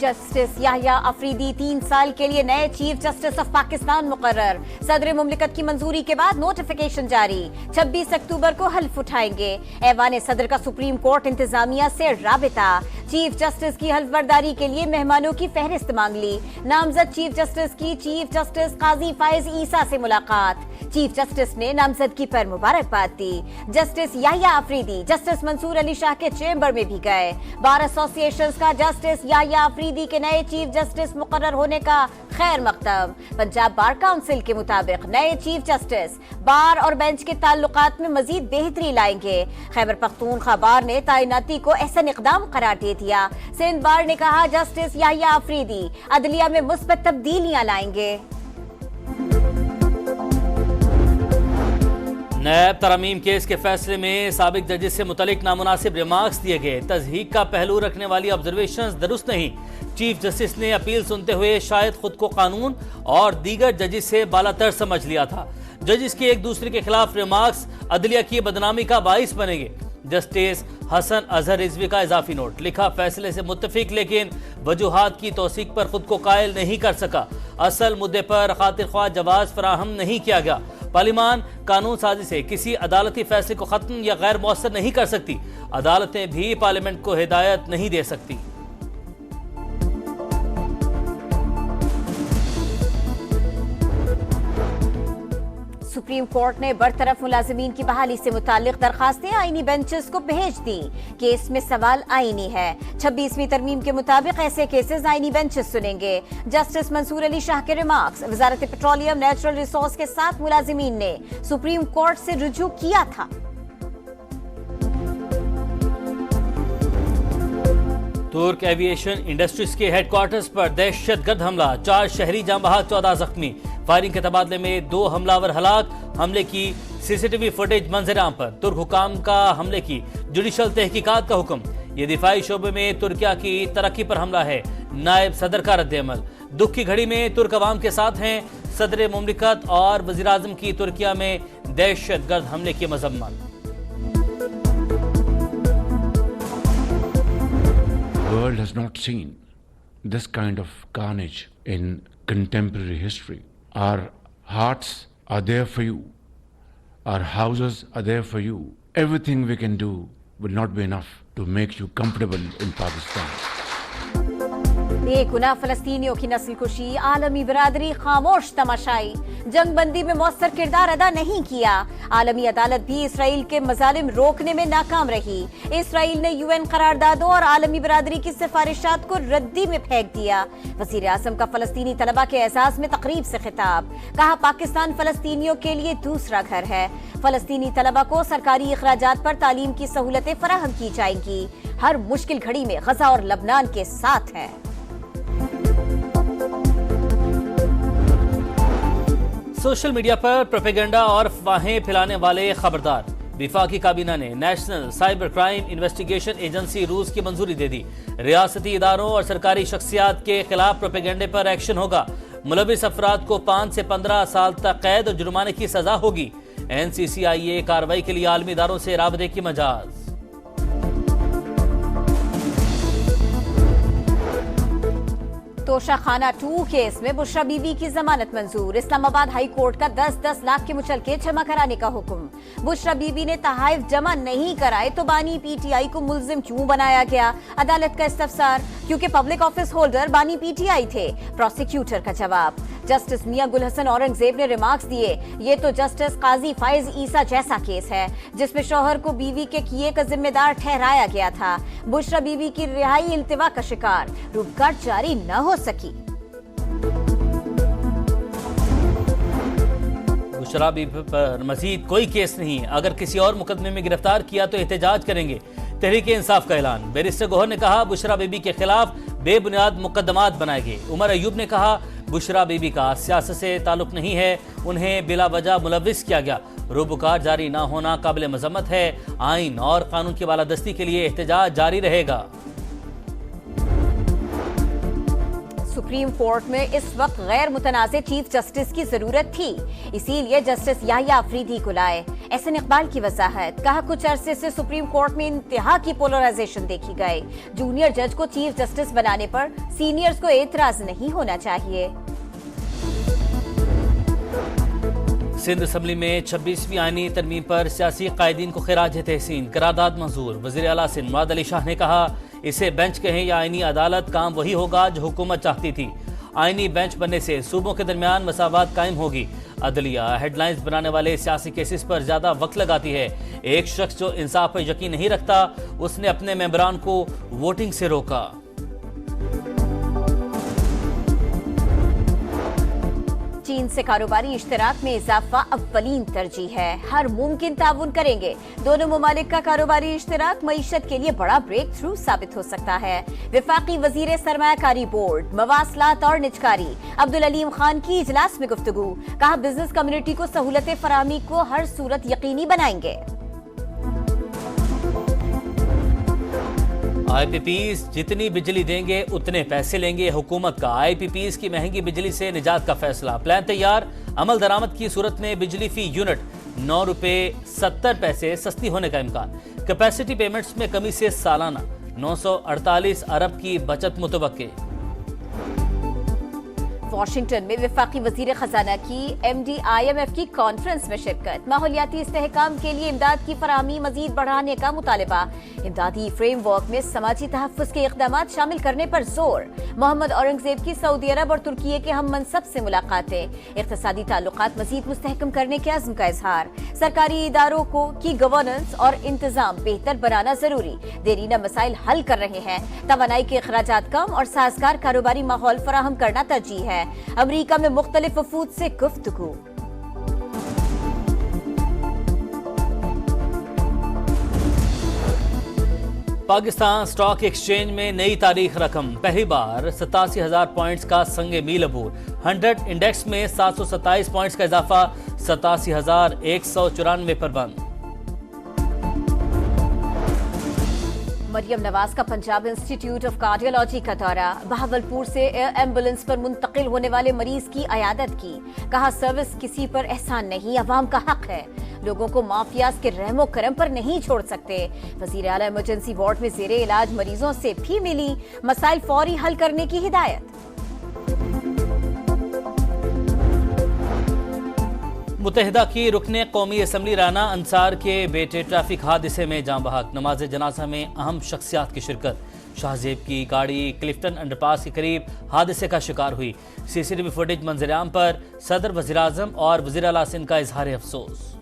Justice Yahya Afridi 3 साल के लिए नए चीफ जस्टिस ऑफ पाकिस्तान मुकर्रर। सदर मुमलिकत की मंजूरी के बाद नोटिफिकेशन जारी। 26 अक्टूबर को हल्फ उठाएंगे। ऐवान सदर का सुप्रीम कोर्ट इंतजामिया से राबिता। चीफ जस्टिस की हल्फ बर्दारी के लिए मेहमानों की फहरिस्त मांग ली। नामजद चीफ जस्टिस की चीफ जस्टिस काजी फायज ईसा से मुलाकात। चीफ जस्टिस ने नामजदगी पर मुबारकबाद दी। जस्टिस याहिया अफरीदी जस्टिस मंसूर अली शाह के चेंबर में भी गए। बार एसोसिएशंस का जस्टिस याहिया अफरीदी के नए चीफ जस्टिस मुकर्रर होने का खैर मकदम। पंजाब बार काउंसिल के मुताबिक नए चीफ जस्टिस बार और बेंच के ताल्लुकात में मजीद बेहतरी लाएंगे। खैबर पख्तूनख्वा बार ने तैनाती को एहसन इकदाम करार दे दिया। सिंध बार ने कहा जस्टिस याहिया अफरीदी अदलिया में मुस्बत तब्दीलियां लाएंगे। नैब तरमीम केस के फैसले में साबिक जजेस से मुतलिक नामुनासिब रिमार्क्स दिए गए। तज़हीक का पहलू रखने वाली ऑब्जर्वेशंस दुरुस्त नहीं। चीफ जस्टिस ने अपील सुनते हुए शायद खुद को कानून और दीगर जजेस से बालातर समझ लिया था। जजेस के एक दूसरे के खिलाफ रिमार्क्स अदलिया की बदनामी का बाइस बनेंगे। जस्टिस हसन अजहर रिजवी का इजाफी नोट। लिखा, फैसले से मुत्तफिक लेकिन वजूहात की तौसीक पर खुद को कायल नहीं कर सका। असल मुद्दे पर खातिर ख्वाह जवाब फराहम नहीं किया गया। पार्लिमान कानून साजी से किसी अदालती फैसले को खत्म या गैर मौसर नहीं कर सकती। अदालतें भी पार्लियामेंट को हिदायत नहीं दे सकती। सुप्रीम कोर्ट ने बरतरफ मुलाजिमीन की बहाली से मुताल्लिक दरखास्तें आईनी बेंचेस को भेज दी। केस में सवाल आईनी है। 26वीं तरमीम के मुताबिक ऐसे केसेस आईनी बेंचेस सुनेंगे। जस्टिस मंसूर अली शाह के रिमार्क्स। वजारत पेट्रोलियम नेचुरल रिसोर्स के 7 मुलाजिमीन ने सुप्रीम कोर्ट से रुजू किया था। तुर्क एविएशन इंडस्ट्रीज के हेडक्वार्टर्स पर दहशतगर्द हमला। 4 शहरी जाँ बहक, 14 जख्मी। फायरिंग के तबादले में 2 हमलावर हलाक। हमले की सीसीटीवी फुटेज मंजराम पर। तुर्क हुकाम का हमले की जुडिशल तहकीकात का हुक्म। ये दिफाई शोबे में तुर्किया की तरक्की पर हमला है। नायब सदर का रद्द-ए-अमल। दुख की घड़ी में तुर्क अवाम के साथ हैं। सदर मुमलिकत और वज़ीर आज़म की तुर्किया में दहशतगर्द हमले की मजम्मत। The world has not seen this kind of carnage in contemporary history. Our hearts are there for you. Our houses are there for you. Everything we can do will not be enough to make you comfortable in Pakistan. बेगुनाह फलस्तीनियों की नस्ल कुशी। आलमी बिरादरी खामोश तमाशाई। जंग बंदी में मौसर किरदार अदा नहीं किया। आलमी अदालत भी इसराइल के मजालिम रोकने में नाकाम रही। इसराइल ने यूएन करारदादों और आलमी बिरादरी की सिफारिशात को रद्दी में फेंक दिया। वजीर आज़म का फलस्तीनी तलबा के एजाज में तकरीब से खिताब। कहा, पाकिस्तान फलस्तीनियों के लिए दूसरा घर है। फलस्तीनी तलबा को सरकारी इखराजात पर तालीम की सहूलतें फराहम की जाएंगी। हर मुश्किल घड़ी में गजा और लबनान के साथ है। सोशल मीडिया पर प्रोपेगेंडा और अफवाहें फैलाने वाले खबरदार। विफाकी काबीना ने national cyber crime investigation agency रूस की मंजूरी दे दी। रियासती इदारों और सरकारी शख्सियात के खिलाफ प्रोपेगेंडे पर एक्शन होगा। मुलविस अफराद को 5 से 15 साल तक कैद और जुर्माने की सजा होगी। NCCIA कार्रवाई के लिए आलमी इदारों से राबते की मजाज। तोशाखाना 2 केस में बुशरा बीबी की जमानत मंजूर। इस्लामाबाद हाई कोर्ट का 10-10 लाख के मुचलके जमा कराने का हुक्म। बुशरा बीबी ने तहाइफ जमा नहीं कराए तो बानी PTI को मुल्जिम क्यों बनाया गया? अदालत का इस्तफसार। क्योंकि पब्लिक ऑफिस होल्डर बानी PTI थे। प्रोसिक्यूटर का जवाब। जस्टिस मियां गुल हसन औरंगजेब ने रिमार्क्स दिए, ये तो जस्टिस काजी फायज ईसा जैसा केस है जिसमें शौहर को बीवी के किए का जिम्मेदार ठहराया गया था। बुशरा बीबी की रिहाई इल्तिवा का शिकार। रुपकार जारी न हो सकी। बुशरा बीबी पर मजीद कोई केस नहीं। अगर किसी और मुकदमे में गिरफ्तार किया तो एहतजाज करेंगे। तहरीक इंसाफ का ऐलान। बैरिस्टर गौहर ने कहा, बुशरा बीबी के खिलाफ बेबुनियाद मुकदमात बनाए गए। उमर अयूब ने कहा, बुशरा बीबी का सियासत से ताल्लुक नहीं है, उन्हें बिला वजह मुलविस किया गया। रूबकार जारी ना होना काबिल मजम्मत है। आइन और कानून की बालादस्ती के लिए एहतजाज जारी रहेगा। सुप्रीम कोर्ट में इस वक्त गैर मुतनाज़ चीफ जस्टिस की जरूरत थी, इसीलिए जस्टिस याहिया अफरीदी को लाए। एहसन इकबाल की वजाहत, कहा कुछ अरसे से सुप्रीम कोर्ट में इंतहा की पोलराइजेशन देखी गई। जूनियर जज को चीफ जस्टिस बनाने पर सीनियर्स को एतराज नहीं होना चाहिए। सिंध असम्बली में 26वीं आईनी तरमीम पर सियासी कायदीन को खिराज तहसीन, करारदाद मंजूर। वज़ीर आला सिंध मुराद अली शाह ने कहा, इसे बेंच कहें या आईनी अदालत, काम वही होगा जो हुकूमत चाहती थी। आईनी बेंच बनने से सूबों के दरमियान मसावत कायम होगी। अदलिया हेडलाइंस बनाने वाले सियासी केसेस पर ज्यादा वक्त लगाती है। एक शख्स जो इंसाफ पर यकीन नहीं रखता, उसने अपने मेंबरान को वोटिंग से रोका। चीन से कारोबारी इश्तराक में इजाफा अव्वलीन तरजीह है, हर मुमकिन ताउन करेंगे। दोनों ममालिक का कारोबारी इश्तराक मईशत के लिए बड़ा ब्रेक थ्रू साबित हो सकता है। वफाकी वजीर सरमायाकारी बोर्ड, मवासलात और निजकारी अब्दुल अलीम खान की इजलास में गुफ्तगू, कहा बिजनेस कम्युनिटी को सहूलत फराहमी को हर सूरत यकीनी बनाएंगे। IPPs जितनी बिजली देंगे उतने पैसे लेंगे। हुकूमत का IPPs की महंगी बिजली से निजात का फैसला, प्लान तैयार। अमल दरामद की सूरत में बिजली फी यूनिट 9 रुपए 70 पैसे सस्ती होने का इम्कान। कैपेसिटी पेमेंट्स में कमी से सालाना 948 अरब की बचत मुतवक्के। वाशिंगटन में वफाकी वजीर खजाना की MD IMF की कॉन्फ्रेंस में शिरकत, माहौलियाती इस्तेहकाम के लिए इमदाद की फराहमी मजीद बढ़ाने का मुतालबा। इमदादी फ्रेमवर्क में समाजी तहफ़्फ़ुज़ के इक़दामात शामिल करने पर जोर। मोहम्मद औरंगजेब की सऊदी अरब और तुर्की के हम मनसब से मुलाकातें, इक़्तिसादी ताल्लुकात मजीद मुस्तहकम करने के अज़्म का इजहार। सरकारी इदारों की गवर्नेंस और इंतजाम बेहतर बनाना जरूरी, देरीना मसाइल हल कर रहे हैं। तवानाई के अखराजात कम और साजगार कारोबारी माहौल फराहम करना तरजीह है। अमरीका में मुख्तलिफ वफूद से गुफ्तगू। पाकिस्तान स्टॉक एक्सचेंज में नई तारीख रकम, पहली बार 87,000 पॉइंट्स का संगे मील अबूर। 100 इंडेक्स में 727 पॉइंट्स का इजाफा, 87,194 पर बंद। मरियम नवाज का पंजाब इंस्टीट्यूट ऑफ कार्डियोलॉजी का दौरा, बहावलपुर से एयर एम्बुलेंस पर मुंतकिल होने वाले मरीज की अयादत की। कहा सर्विस किसी पर एहसान नहीं, अवाम का हक है। लोगों को माफियाज के रहमो करम पर नहीं छोड़ सकते। वजीर आला इमरजेंसी वार्ड में जेरे इलाज मरीजों से भी मिली, मसाइल फौरी हल करने की हिदायत। मुत्तहिदा की रुकने कौमी असम्बली राना अंसार के बेटे ट्रैफिक हादसे में जाँ बहक, नमाज जनाजा में अहम शख्सियात की शिरकत। शाहजेब की गाड़ी क्लिफ्टन अंडरपास के करीब हादसे का शिकार हुई। CCTV फुटेज मंजर-ए-आम पर सदर वज़ीर आज़म और वज़ीर आला सिंध का इजहार अफसोस।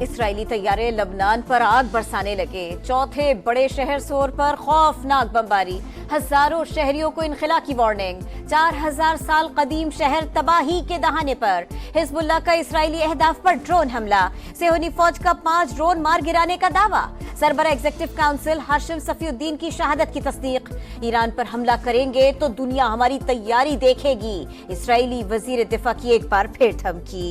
इसराइली तैयारे लबनान पर आग बरसाने लगे, चौथे बड़े शहर सोर पर खौफनाक बमबारी, हजारों शहरियों को इनखला की वार्निंग। 4000 साल कदीम शहर तबाही के दहाने पर। हिजबुल्लाह का इसराइली अहदाफ पर ड्रोन हमला, सेहूनी फौज का 5 ड्रोन मार गिराने का दावा। सरबरा एग्जीक्यूटिव काउंसिल हाशिम सफीउद्दीन की शहादत की तस्दीक। ईरान पर हमला करेंगे तो दुनिया हमारी तैयारी देखेगी, इसराइली वजीर दिफा की एक बार फिर धमकी।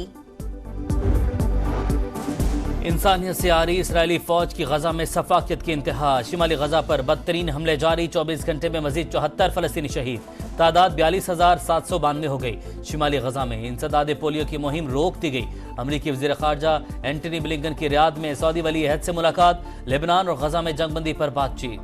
इंसानियत से आ रही इसराइली फौज की गजा में सफाकियत की इंतहा, शिमाली गजा पर बदतरीन हमले जारी, 24 घंटे में मजीद 74 फलस्तीनी शहीद, तादाद 42,792 हो गई। शिमाली गजा में इंसदाद पोलियो की मुहिम रोक दी गई। अमरीकी वज़ीर ख़ारजा एंटनी ब्लिंकन की रियाद में सऊदी वली अहद से मुलाकात, लेबनान और गजा में जंगबंदी पर बातचीत।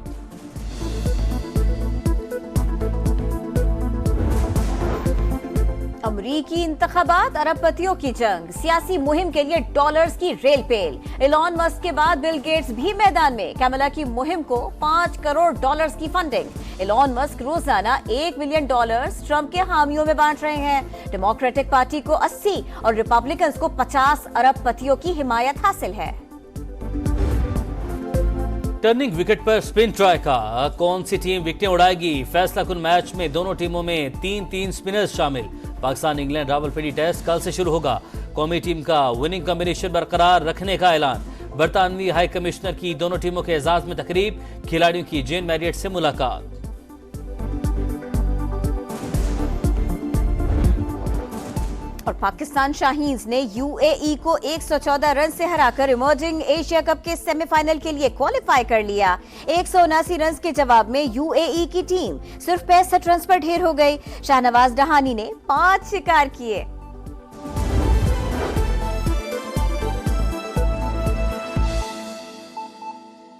अमरीकी इंतखाबात, अरबपतियों की जंग, सियासी मुहिम के लिए डॉलर्स की रेल पेल। एलॉन मस्क के बाद बिल गेट्स भी मैदान में, कैमला की मुहिम को 5 करोड़ डॉलर्स की फंडिंग। एलॉन मस्क रोजाना $1 मिलियन ट्रंप के हामियों में बांट रहे हैं। डेमोक्रेटिक पार्टी को 80 और रिपब्लिकन को 50 अरबपतियों की हिमायत हासिल है। टर्निंग विकेट पर स्पिन ट्राई का, कौन सी टीम विकेटें उड़ाएगी? फैसला कुन मैच में दोनों टीमों में 3-3 स्पिनर्स शामिल। पाकिस्तान इंग्लैंड रावलपिंडी टेस्ट कल से शुरू होगा। कौमी टीम का विनिंग कॉम्बिनेशन बरकरार रखने का ऐलान। बरतानवी हाई कमिश्नर की दोनों टीमों के एजाज में तकरीब, खिलाड़ियों की जेन मैरियट से मुलाकात। اور پاکستان شاہینز نے UAE کو 114 رن سے ہراکر ایمرجنگ ایشیا کپ کے سیمی فائنل کے لیے کوالیفائی کر لیا۔ 179 رنز کے جواب میں UAE کی ٹیم صرف 65 رنز پر ڈھیر ہو گئی۔ شاہنواز ڈہانی نے 5 شکار کیے۔